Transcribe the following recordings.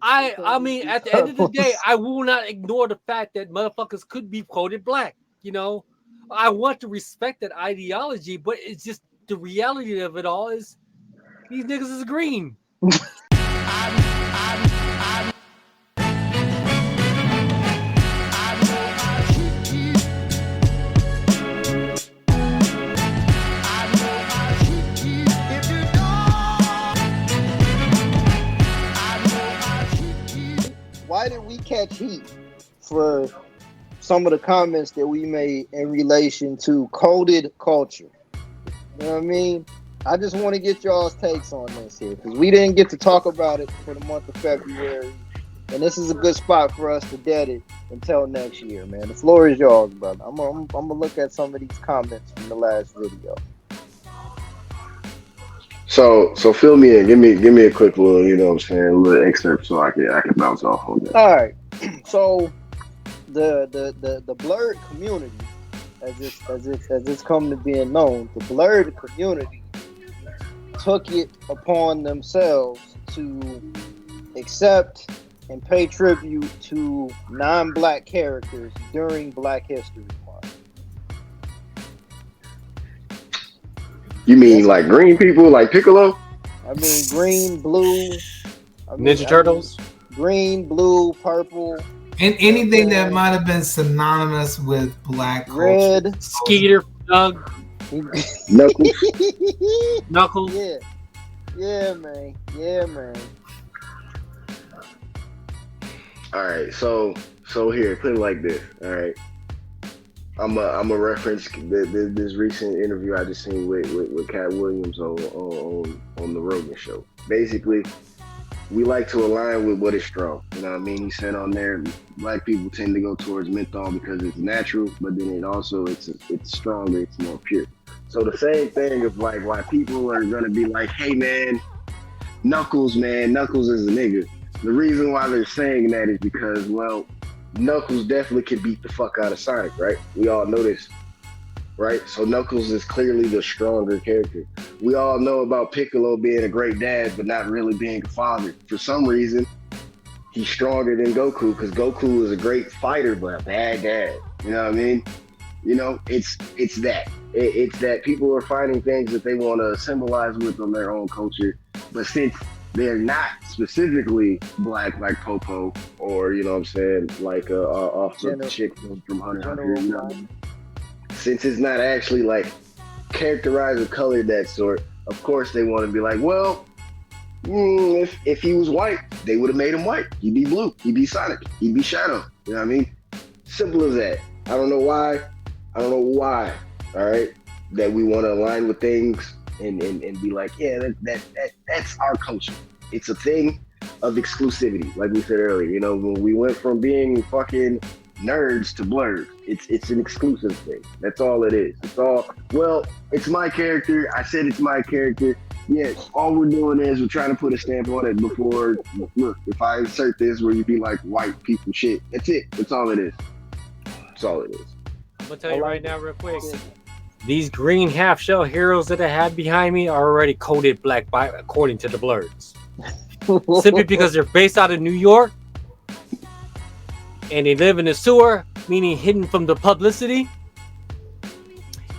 I mean, at the end of the day, I will not ignore the fact that motherfuckers could be coded black. You know, I want to respect that ideology, but it's just the reality of it all is these niggas is green. Why did we catch heat for some of the comments that we made in relation to coded culture? You know what I mean? I just want to get y'all's takes on this here because we didn't get to talk about it for the month of February, and this is a good spot for us to dead it until next year, man. The floor is yours, brother. I'm gonna look at some of these comments from the last video. So fill me in. Give me a quick little, you know what I'm saying, a little excerpt so I can bounce off on that. All right, so the blurred community, as it's come to being known, the blurred community took it upon themselves to accept and pay tribute to non-black characters during Black History Month. You mean like green people, like Piccolo? I mean, green, blue, Ninja Turtles, green, blue, purple, and anything that might have been synonymous with black culture. red, Skeeter, Doug, Knuckles. Yeah, man. All right, so here, put it like this. All right, I'm a reference this recent interview I just seen with Cat Williams on the Rogan show. Basically, we like to align with what is strong. You know what I mean? He said on there, black people tend to go towards menthol because it's natural, but then it's stronger, it's more pure. So the same thing of like why people are gonna be like, hey man, Knuckles is a nigga. The reason why they're saying that is because, well, Knuckles definitely could beat the fuck out of Sonic, right? We all know this, right? So Knuckles is clearly the stronger character. We all know about Piccolo being a great dad, but not really being a father. For some reason, he's stronger than Goku because Goku is a great fighter, but a bad dad. You know what I mean? You know, it's that. It's that people are finding things that they want to symbolize with on their own culture, but since they're not specifically black like Popo or, you know what I'm saying, like off the chick from Hunter x Hunter, you know, since it's not actually like characterized or colored that sort, of course they want to be like, well, if he was white, they would have made him white. He'd be blue. He'd be Sonic. He'd be Shadow. You know what I mean? Simple as that. I don't know why. All right, that we want to align with things and be like, yeah, that's our culture. It's a thing of exclusivity, like we said earlier. You know, when we went from being fucking nerds to blurs, it's an exclusive thing. That's all it is. It's all, well, it's my character. I said it's my character. Yeah, all we're doing is we're trying to put a stamp on it before, look, if I insert this where you be like white people shit, that's it. That's all it is. That's all it is. I'm going to tell you right now real quick. These green half-shell heroes that I have behind me are already coded black according to the blurs. Simply because they're based out of New York and they live in the sewer, meaning hidden from the publicity.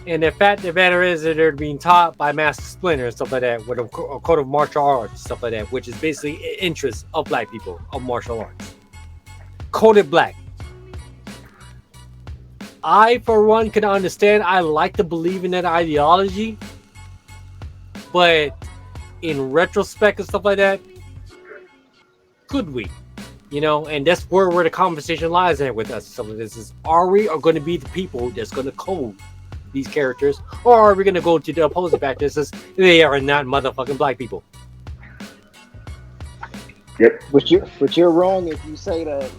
And the fact of the matter is that they're being taught by Master Splinter and stuff like that, with a code of martial arts, stuff like that, which is basically interest of black people of martial arts. Coded black. I, for one, can understand. I like to believe in that ideology, but in retrospect and stuff like that, could we? You know, and that's where the conversation lies at with us. Some of this is: are we going to be the people that's going to code these characters, or are we going to go to the opposing factor that says they are not motherfucking black people? Yep. But you're wrong if you say that.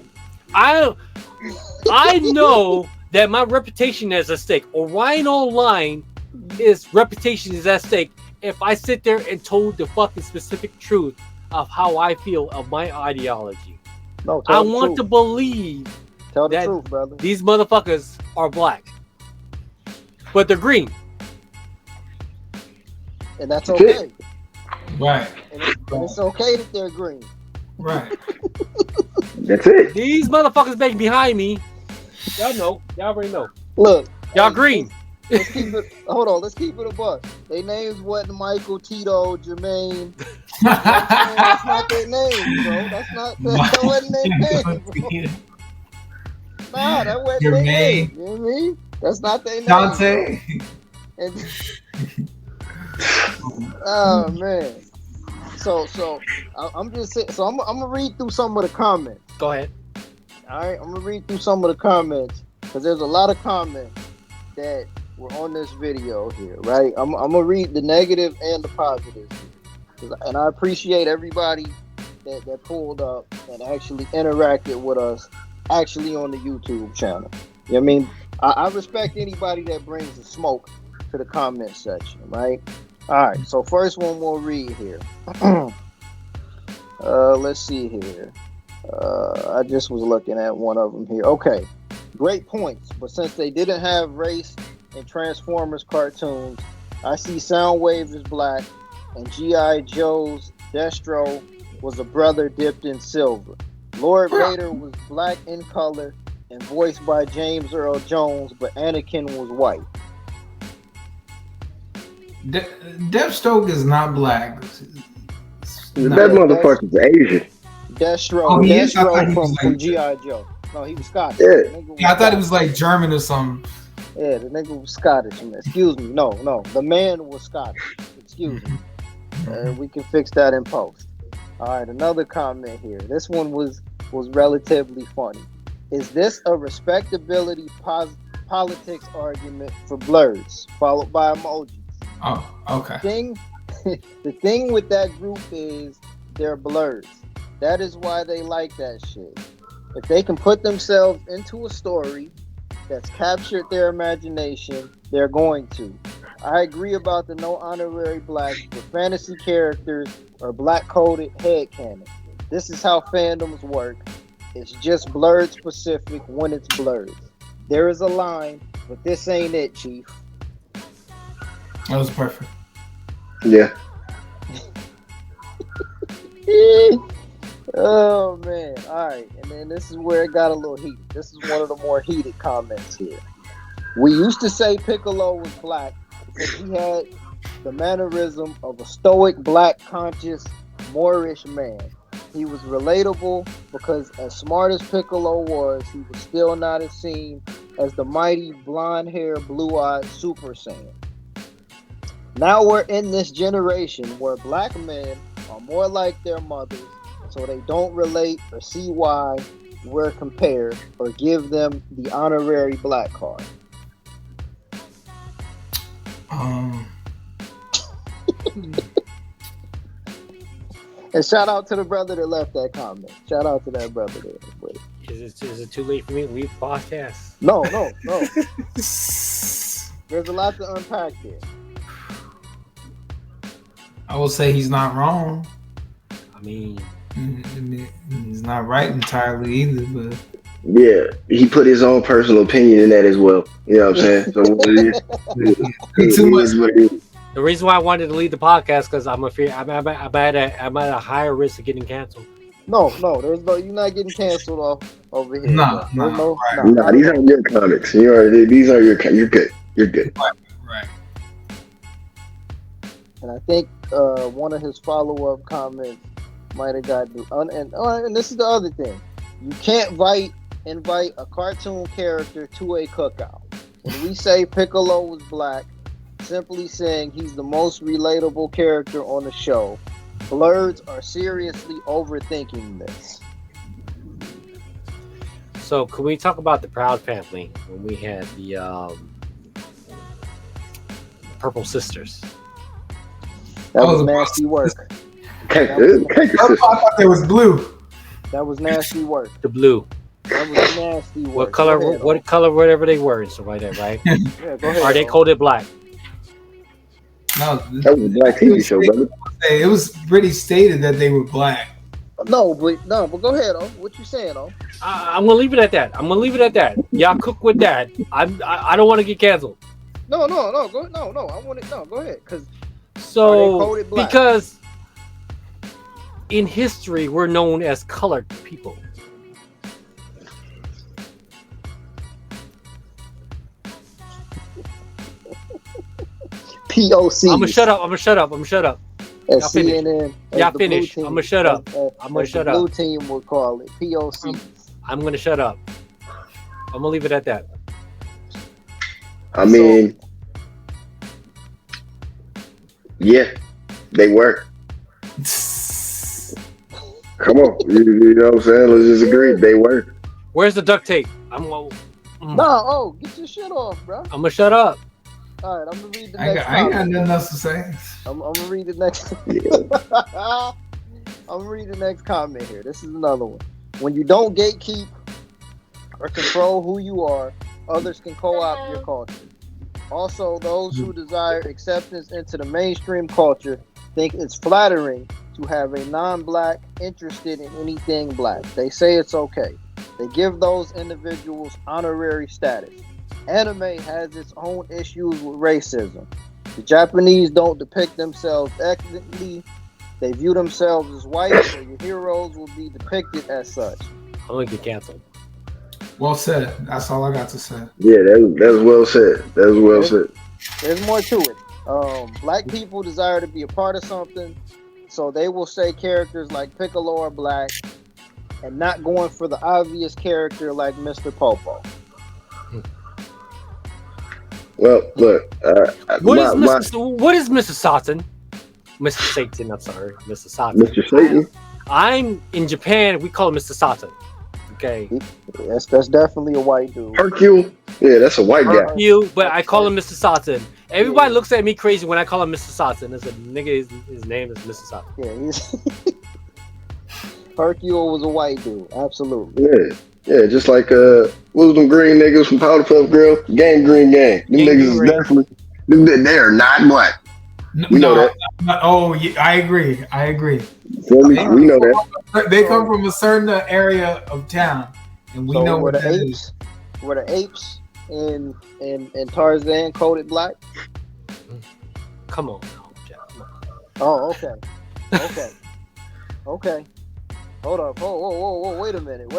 I know that my reputation is at stake. Orion Online, his reputation is at stake. If I sit there and told the fucking specific truth of how I feel of my ideology, I want to believe that truth, brother. These motherfuckers are black, but they're green, and that's okay. Right. And it's okay that they're green. Right. That's it. These motherfuckers back behind me. Y'all know. Y'all already know. Look, Y'all hey, green. Let's keep it. Hold on. Let's keep it a buck. They names wasn't Michael, Tito, Jermaine. That's not their names, bro. That wasn't their name, bro. Nah, that wasn't their name. Jermaine. You know what I mean? That's not their name. Dante. And, oh man. So I'm just saying. So I'm gonna read through some of the comments. Go ahead. All right, I'm gonna read through some of the comments because there's a lot of comments that were on this video here, right? I'm gonna read the negative and the positive, and I appreciate everybody that pulled up and actually interacted with us, actually on the YouTube channel. You know what I mean? I respect anybody that brings the smoke to the comment section, right? All right, so first one we'll read here. Let's see here. I just was looking at one of them here. Okay, great points, but since they didn't have race in Transformers cartoons, I see Soundwave is black, and G.I. Joe's Destro was a brother dipped in silver. Lord Vader was black in color and voiced by James Earl Jones, but Anakin was white. Deathstroke is not black. That motherfucker's Asian. Destro from G.I. Joe. No, he was Scottish. Yeah. I thought it was like German or something. Yeah, the nigga was Scottish. Excuse me. No. The man was Scottish. Excuse me. We can fix that in post. All right, another comment here. This one was relatively funny. Is this a respectability politics argument for blurs? Followed by emojis. Oh, okay. The thing with that group is they're blurs. That is why they like that shit. If they can put themselves into a story that's captured their imagination, they're going to. I agree about the no honorary black, but fantasy characters are black-coded headcanon. This is how fandoms work. It's just blurred specific when it's blurred. There is a line, but this ain't it, Chief. That was perfect. Yeah. Oh man. All right. And then this is where it got a little heated. This is one of the more heated comments here. We used to say Piccolo was black because he had the mannerism of a stoic, black, conscious, Moorish man. He was relatable because as smart as Piccolo was, he was still not as seen as the mighty blonde-haired, blue-eyed Super Saiyan. Now we're in this generation where black men are more like their mothers, so they don't relate or see why we're compared or give them the honorary black card. And shout out to the brother that left that comment. Shout out to that brother there. But Is it too late for me to leave the podcast? No. There's a lot to unpack there. I will say he's not wrong. I mean, he's not right entirely either, but yeah, he put his own personal opinion in that as well. You know what I'm saying? So too much. The reason why I wanted to leave the podcast because I'm at a higher risk of getting canceled. No, you're not getting canceled off over here. No, these aren't your comics. These are your. You're good. You're good. Right. And I think one of his follow-up comments might have got and this is the other thing. You can't invite a cartoon character to a cookout. When we say Piccolo was black, simply saying he's the most relatable character on the show. Blurs are seriously overthinking this. So, can we talk about the Proud Family when we had the Purple Sisters? That was nasty work. I thought there was blue. That was nasty work. The blue. That was nasty work. What color? What color? Whatever they were, and stuff like that, right? Yeah, go ahead. Are they coded black? No, that was a black TV show, brother. It was pretty stated that they were black. No, but go ahead, what you saying, I'm gonna leave it at that. Y'all cook with that. I don't want to get canceled. No. Go ahead, because because in history we're known as colored people? POC. I'm gonna shut up. As Y'all finish. CNN. as Y'all the blue finish. team- I'ma shut up. as gonna the shut blue up. team would call it POC. I'm gonna shut up. I'm gonna leave it at that. I mean, yeah, they were. Come on, you know what I'm saying? Let's just agree they were. Where's the duct tape? Get your shit off, bro. I'm gonna shut up. All right, I'm gonna read the I next ain't got comment. nothing else to say. I'm gonna read the next. I'm gonna read the next comment here. This is another one. When you don't gatekeep or control who you are, others can co-opt your culture. Also, those who desire acceptance into the mainstream culture think it's flattering to have a non-black interested in anything black. They say it's okay. They give those individuals honorary status. Anime has its own issues with racism. The Japanese don't depict themselves ethnically. They view themselves as white, so your heroes will be depicted as such. I'm gonna get canceled. Well said. That's all I got to say. Yeah, that was well said. That was well said. There's more to it. Black people desire to be a part of something, so they will say characters like Piccolo are black and not going for the obvious character like Mr. Popo. Well, look, What is Mr. Satan? Mr. Satan, I'm sorry, Mr. Satan. Mr. Satan? I'm in Japan. We call him Mr. Satan. Okay. That's definitely a white dude. Hercule? Yeah, that's a white guy. You, but I call him Mr. Satan. Everybody looks at me crazy when I call him Mr. Satan. As a nigga, his name is Mr. Satan. Yeah, he's Hercule was a white dude. Absolutely. Yeah, just like what was them green niggas from Powderpuff Girl? Gang Green Gang. Them niggas is definitely they are not black. We know that. Oh, yeah, I agree. Feel me? We know that. They come from a certain area of town, and we know what that is. Were the apes in Tarzan coated black? Come on, now, Jack. Come on. Oh, okay. Hold up. Whoa. Wait a minute.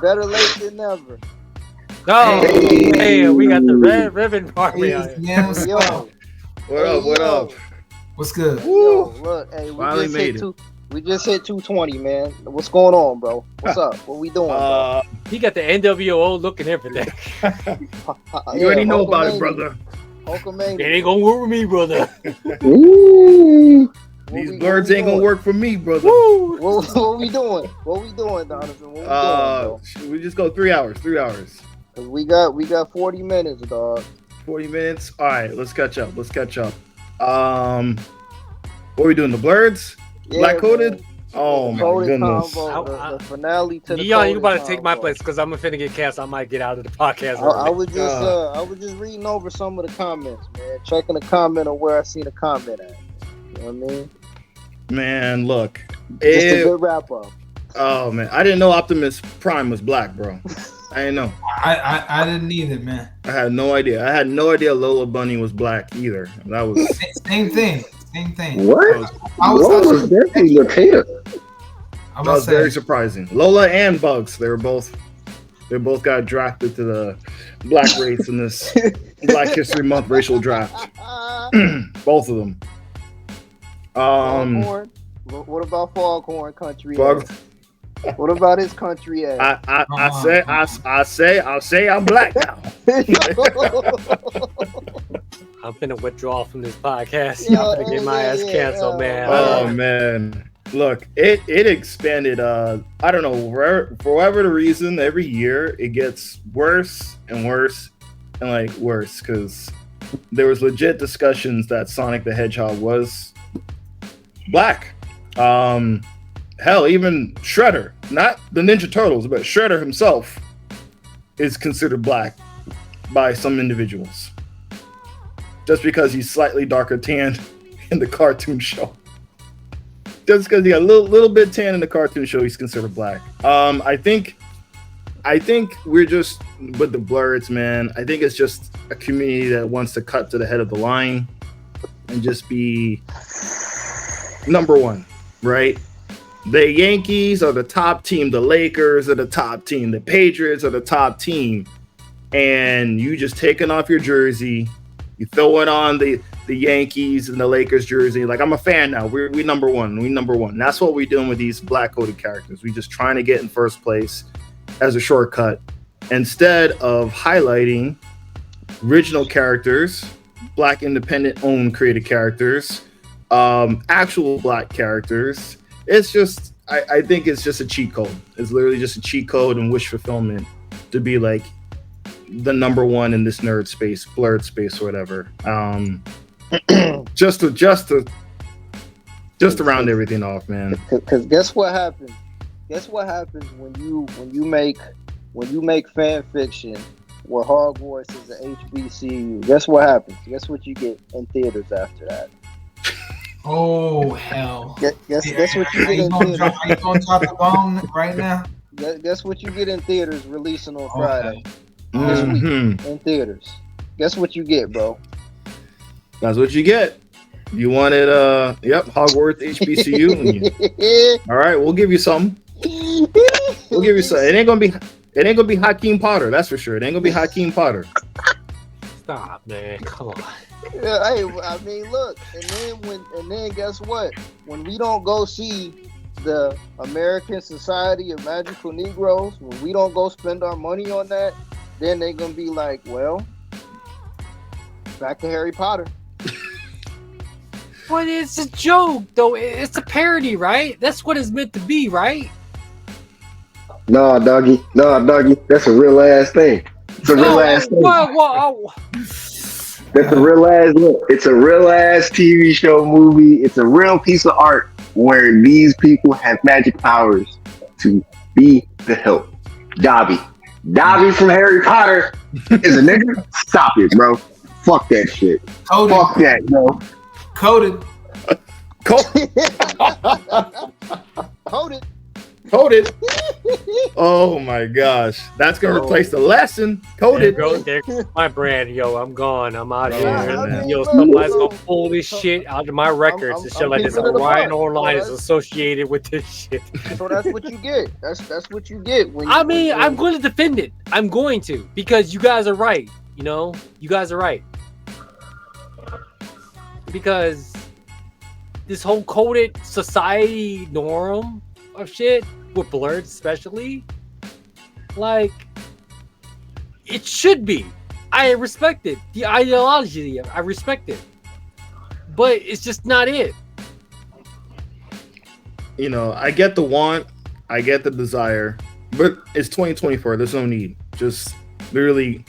Better late than never. Oh, hey, we got the red ribbon party out here. Yo. What up? What's good? Yo, look, hey, Finally made it. We just hit 220, man. What's going on, bro? What's up? What we doing, bro? He got the NWO look and everything. You already know about it, brother. It ain't gonna work with me, brother. These birds ain't gonna work for me, brother. What we doing? Donovan? What we doing, We just go 3 hours. 3 hours. bro? We got 40 minutes, dog. 40 minutes. All right, let's catch up. What are we doing? The blurs? Yeah, Black coded? man. Oh my Coded goodness. Combo, the finale to the Leon, you coded about to take my combo. place because I'm finna get canceled. I might get out of the podcast. I was just reading over some of the comments, man. Checking the comment on where I seen a comment at. You know what I mean? Man, look. Just a good wrap up. Oh man, I didn't know Optimus Prime was black, bro. I didn't know. I didn't either, man. I had no idea. I had no idea Lola Bunny was black either. That was Same thing. What? I was definitely Latina. I That was very saying, surprising. Lola and Bugs, they both got drafted to the black race in this Black History Month racial draft. Both of them. Foghorn? What about Foghorn Country? What about his country ass? I'll say I'm black now. I'm finna withdraw from this podcast. Yeah, I'm finna get my ass canceled, man. Oh man. Look, it expanded. I don't know, for whatever the reason, every year it gets worse and worse and like worse because there was legit discussions that Sonic the Hedgehog was black. Hell, even Shredder, not the Ninja Turtles, but Shredder himself is considered black by some individuals. Just because he's slightly darker tanned in the cartoon show. Just because he got a little bit tan in the cartoon show, he's considered black. I think we're just with the blurs, man. I think it's just a community that wants to cut to the head of the line and just be number one, right? The Yankees are the top team, the Lakers are the top team, the Patriots are the top team, and you just taking off your jersey, you throw it on the Yankees and the Lakers jersey. Like, I'm a fan now. We number one. We number one. And that's what we're doing with these black coded characters. We just trying to get in first place as a shortcut instead of highlighting original characters, black independent owned created characters, actual black characters. It's just, I think it's just a cheat code. It's literally just a cheat code and wish fulfillment to be like the number one in this nerd space, blurred space, or whatever. Just to round everything off, man. Because guess what happens? Guess what happens when you make fan fiction where Hogwarts is an HBCU? Guess what happens? Guess what you get in theaters after that? Oh hell! Guess what you get in theaters? Are you gonna drop the bomb right now? Guess what you get in theaters releasing on Friday? Okay. This week in theaters. Guess what you get, bro? That's what you get. You wanted Hogwarts HBCU. All right, we'll give you some. We'll give you some. It ain't gonna be Hakeem Potter, that's for sure. It ain't gonna be Hakeem Potter. Stop, man. Come on. Yeah, hey, I mean, look, and then guess what? When we don't go see the American Society of Magical Negroes, when we don't go spend our money on that, then they're gonna be like, well, back to Harry Potter. But it's a joke, though. It's a parody, right? That's what it's meant to be, right? Nah, doggy. That's a real ass thing. It's a real ass thing. That's a real ass look. It's a real ass TV show movie. It's a real piece of art where these people have magic powers to be the help. Dobby from Harry Potter is a nigga. Stop it, bro. Fuck that shit. Coded. Fuck that, bro. Coded. Coded. Oh my gosh, that's gonna replace the lesson. Coded. There, my brand, yo. I'm gone. I'm out here. I mean, Yo, look, somebody's gonna pull this shit out of my records and shit like this. keeping it a Orion buck. Online So is that's- associated with this shit. So that's what you get. That's what you get. When I mean, I'm going to defend it. I'm going to, because you guys are right. You know, you guys are right. Because this whole coded society norm of shit with blurred, especially, like, it should be. I respect it. The ideology, I respect it. But it's just not it. You know, I get the want, I get the desire, but it's 2024. There's no need. Just literally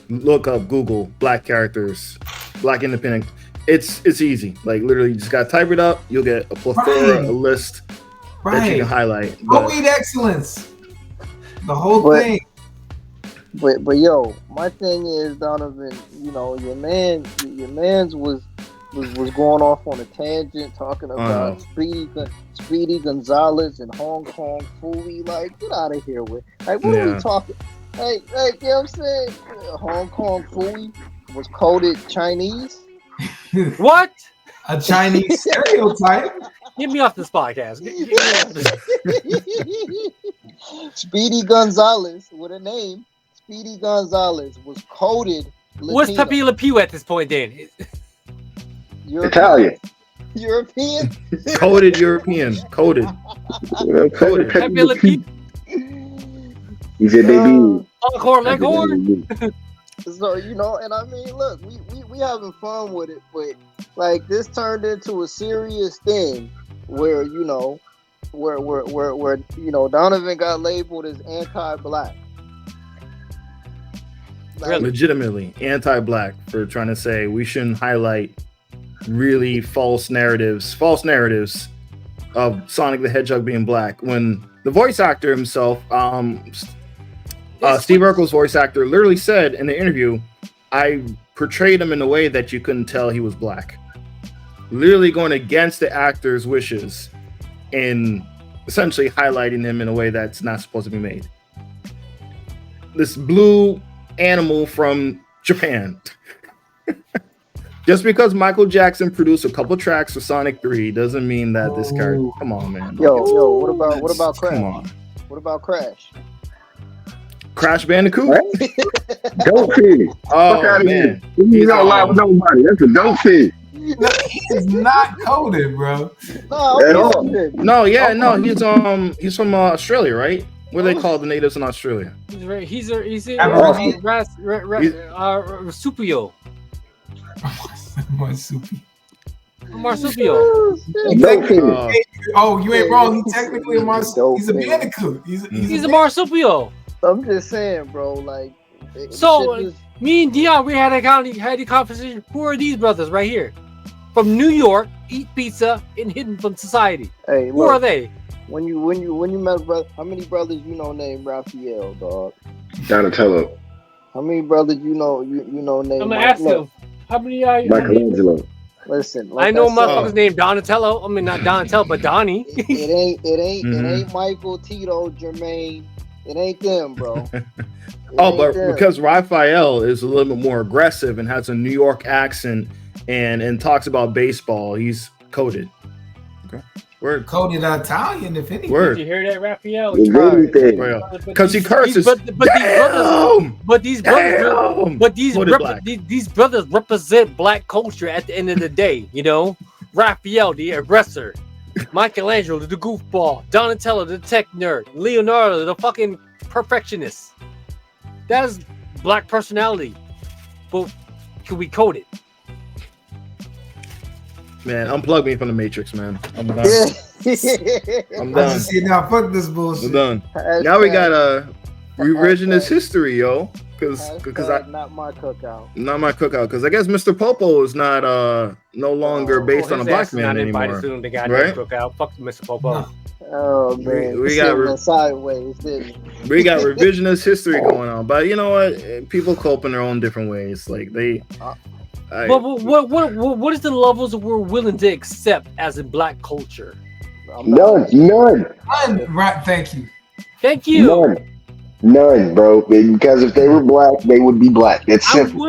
look up Google black characters, black independent. It's easy. Like, literally, you just gotta type it up. You'll get a plethora, a list that you can highlight. Go eat excellence. The whole thing. But yo, my thing is, Donovan, you know, your man's was going off on a tangent talking about Speedy Gonzalez and Hong Kong Fooey. Like, get out of here with. Like, what are we talking? Hey, you know what I'm saying? Hong Kong Fooey was coded Chinese. What? A Chinese stereotype. Get me off this podcast. Get me off this. Speedy Gonzalez with a name. Speedy Gonzalez was coded Latino. What's Pepe Le Pew at this point then? Italian. European? Coded European. Coded. Coded. Pepe Le Pew? He said they be. Leghorn. So, you know, and I mean, look, we having fun with it, but like this turned into a serious thing where, you know, where you know, Donovan got labeled as anti-black. Like, Legitimately anti-black for trying to say we shouldn't highlight really false narratives of Sonic the Hedgehog being black, when the voice actor himself, Steve Urkel's voice actor, literally said in the interview, I portrayed him in a way that you couldn't tell he was black. Literally going against the actor's wishes and essentially highlighting him in a way that's not supposed to be made. This blue animal from Japan. Just because Michael Jackson produced a couple tracks for Sonic 3 doesn't mean that this character. Come on, man. Yo, what about Crash? Come on. What about Crash? Crash Bandicoot? Dope fiend. Oh, Fuck out of man. here. You don't lie with nobody. That's a dope fiend. He's not coded, bro. At all. No, yeah, no, he's from Australia, right? What do they call the natives in Australia? He's Supio. Marsupio. Oh, you ain't wrong. He's technically a Marsupio. He's a Bandicoot. He's a Marsupio. I'm just saying, bro. Like, so me and Dion, we had a conversation. Who are these brothers right here? From New York, eat pizza and hidden from society. Hey, who are they? When you met brother, how many brothers you know named Raphael, dog? Donatello. How many brothers you know named? I'm gonna ask him. How many are you? Michelangelo. Listen, I know motherfuckers named Donatello. I mean, not Donatello, but Donnie. It ain't Michael, Tito, Jermaine. It ain't them, bro. Because Raphael is a little bit more aggressive and has a New York accent and talks about baseball, he's coded. Okay. Word. Coded Italian, if anything. Did you hear that, Raphael? Because he curses. But these brothers represent black culture at the end of the day. You know, Raphael, the aggressor, Michelangelo, the goofball, Donatello, the tech nerd, Leonardo, the fucking perfectionist. That's black personality. But can we code it? Man, unplug me from the Matrix, man. I'm done. I'm done. I just see now. Fuck this bullshit. I'm done. Now we got a revisionist history, yo. Because not my cookout. Not my cookout. Because I guess Mr. Popo is not no longer based on a black man anymore. Right? Cookout. Fuck Mr. Popo. Oh man, we got sideways, didn't we got revisionist history going on, but you know what? People cope in their own different ways. Like they. But what is the levels we're willing to accept as in black culture? None. Right, thank you. None, bro. Because if they were black, they would be black. It's simple.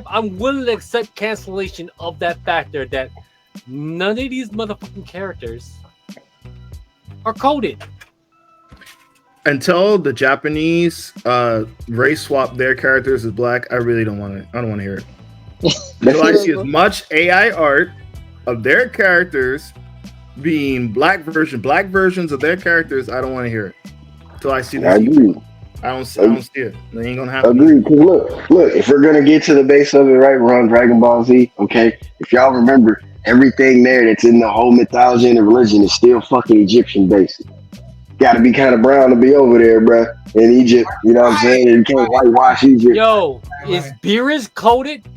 I'm willing to accept cancellation of that factor that none of these motherfucking characters are coded. Until the Japanese race swap their characters as black, I really don't want to. I don't want to hear it. Until I see as much AI art of their characters being black versions of their characters, I don't want to hear it. Until I see that. I don't see it. It ain't gonna happen. Agree. Look. If we're gonna get to the base of it, right? We're on Dragon Ball Z. Okay. If y'all remember, everything there that's in the whole mythology and the religion is still fucking Egyptian based. Got to be kind of brown to be over there, bro. In Egypt, you know what I'm saying? You can't whitewash Egypt. Yo, is Beerus coded?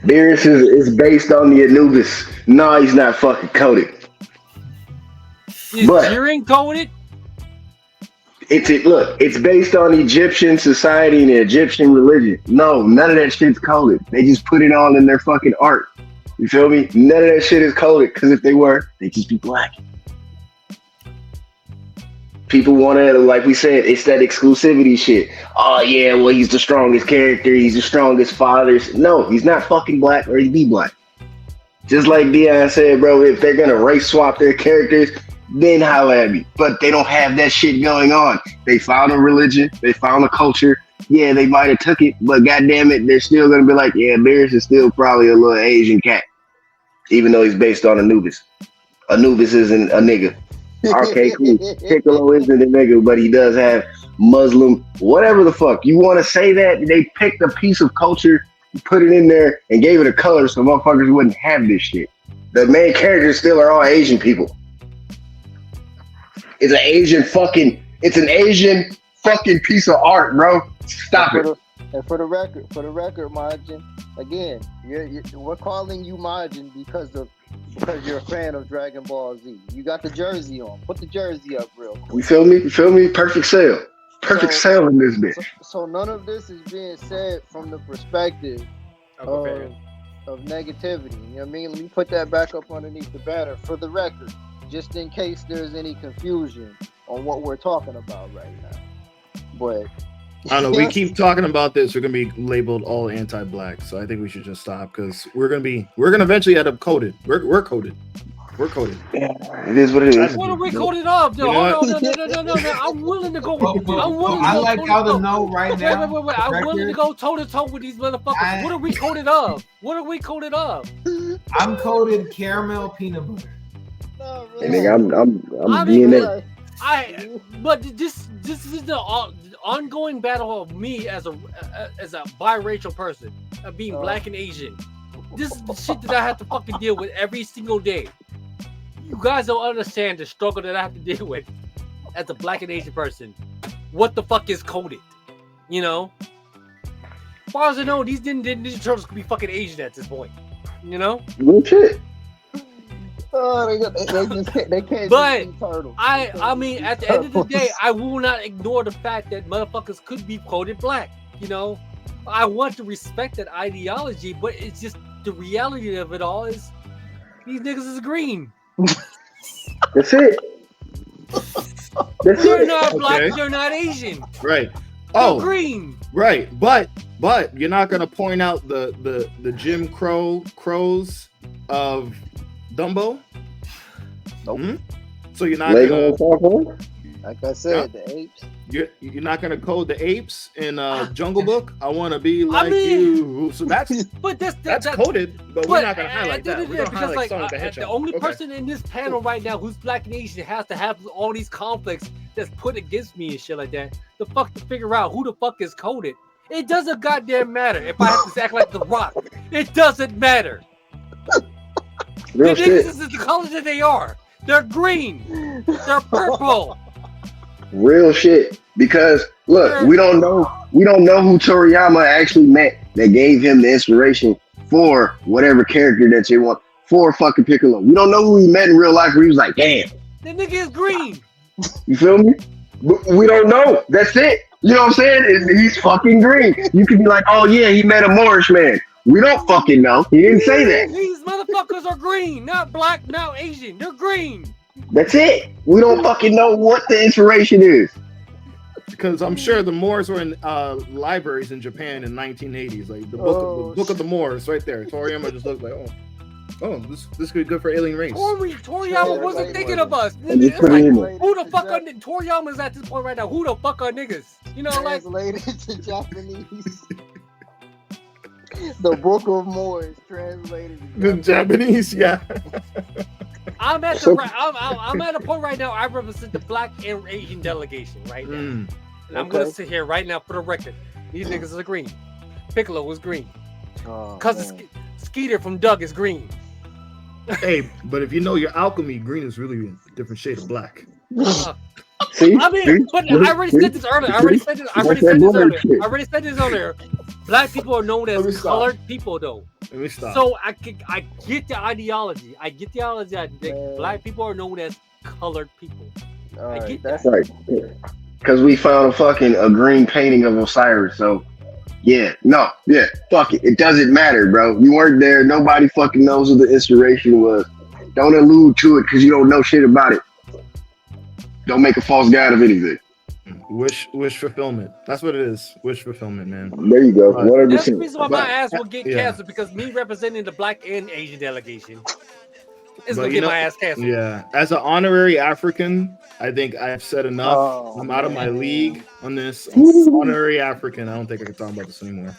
Beerus is based on the Anubis. No, he's not fucking coded. Is Jiren coded? It's based on Egyptian society and the Egyptian religion. No, none of that shit's coded. They just put it all in their fucking art. You feel me? None of that shit is coded, because if they were, they'd just be black. People want to, like we said, it's that exclusivity shit. Oh, yeah, well, he's the strongest character. He's the strongest father. No, he's not fucking black, or he'd be black. Just like Dion said, bro, if they're going to race swap their characters, then holla at me. But they don't have that shit going on. They found a religion. They found a culture. Yeah, they might have took it, but goddamn it, they're still going to be like, yeah, Beerus is still probably a little Asian cat, even though he's based on Anubis. Anubis isn't a nigga. Okay, cool. Piccolo isn't a nigga, but he does have Muslim, whatever the fuck. You want to say that? They picked a piece of culture, put it in there, and gave it a color so motherfuckers wouldn't have this shit. The main characters still are all Asian people. It's an Asian fucking piece of art, bro. Stop it. And for the record, Majin, again, we're calling you Majin because you're a fan of Dragon Ball Z. You got the jersey on. Put the jersey up real quick. You feel me? Perfect sale. Perfect sale in this bitch. So none of this is being said from the perspective of negativity. You know what I mean? Let me put that back up underneath the banner for the record, just in case there's any confusion on what we're talking about right now. But I don't know. We keep talking about this. We're gonna be labeled all anti-black, so I think we should just stop because we're gonna eventually end up coded. We're coded. We're coded. Yeah, it is what it is. What are we coded up? No, hold on, no. I'm willing to go. I like y'all to know right now. Wait. I'm willing to go toe to toe with these motherfuckers. What are we coded of? I'm coded caramel peanut butter. No, Hey, nigga, I'm being that. But this is the ongoing battle of me as a biracial person, of being black and Asian. This is the shit that I have to fucking deal with every single day. You guys don't understand the struggle that I have to deal with as a black and Asian person. What the fuck is coded? You know? As far as I know, these Ninja Turtles could be fucking Asian at this point. You know? Real shit. Oh, they can't. But I mean, at the end of the day, I will not ignore the fact that motherfuckers could be coded black. You know? I want to respect that ideology, but it's just the reality of it all is these niggas is green. That's it. They're not black. Okay. They're not Asian. Right. They're green. Right. But you're not gonna point out the Jim Crows of Dumbo. Nope. Mm-hmm. So you're not gonna. Like I said, the apes. You're not gonna code the apes in Jungle Book. I want to be like you. So that's coded, but we're not gonna highlight that. We're gonna highlight Sonic the Hedgehog. The only person in this panel right now who's black and Asian has to have all these conflicts that's put against me and shit like that. The fuck to figure out who the fuck is coded. It doesn't goddamn matter if I have to act like The Rock. It doesn't matter. Real the shit. niggas is the colors that they are. They're green. They're purple. Real shit. Because look, we don't know who Toriyama actually met that gave him the inspiration for whatever character that you want for fucking Piccolo. We don't know who he met in real life where he was like, damn. That nigga is green. You feel me? We don't know. That's it. You know what I'm saying? He's fucking green. You could be like, oh yeah, he met a Moorish man. We don't fucking know. He didn't say that. These motherfuckers are green, not black, not Asian. They're green. That's it. We don't fucking know what the inspiration is. Because I'm sure the Moors were in libraries in Japan in 1980s, like the book of the Moors, right there. Toriyama just looked like, this could be good for alien race. Toriyama wasn't thinking of us. Like, who the fuck are Toriyama's at this point right now? Who the fuck are niggas? You know, like translated to Japanese. The Book of Moors translated to Japanese, yeah. I'm at a point right now. I represent the black and Asian delegation right now, and I'm gonna sit here right now for the record. These niggas are green. Piccolo was green. Skeeter from Doug is green. Hey, but if you know your alchemy, green is really a different shade of black. See? I mean, but I already said this earlier. I already said this earlier. Black people are known as colored people, though. Let me stop. So I get the ideology. I get the ideology. I think black people are known as colored people. I get that. That's right. Because we found a green painting of Osiris. So, fuck it. It doesn't matter, bro. You weren't there. Nobody fucking knows who the inspiration was. Don't allude to it because you don't know shit about it. Don't make a false god of anything. Wish fulfillment. That's what it is. Wish fulfillment, man. There you go. That's the reason why my ass will get canceled, because me representing the black and Asian delegation is gonna get my ass canceled. Yeah. As an honorary African, I think I've said enough. I'm out of my league on this. I'm honorary African. I don't think I can talk about this anymore.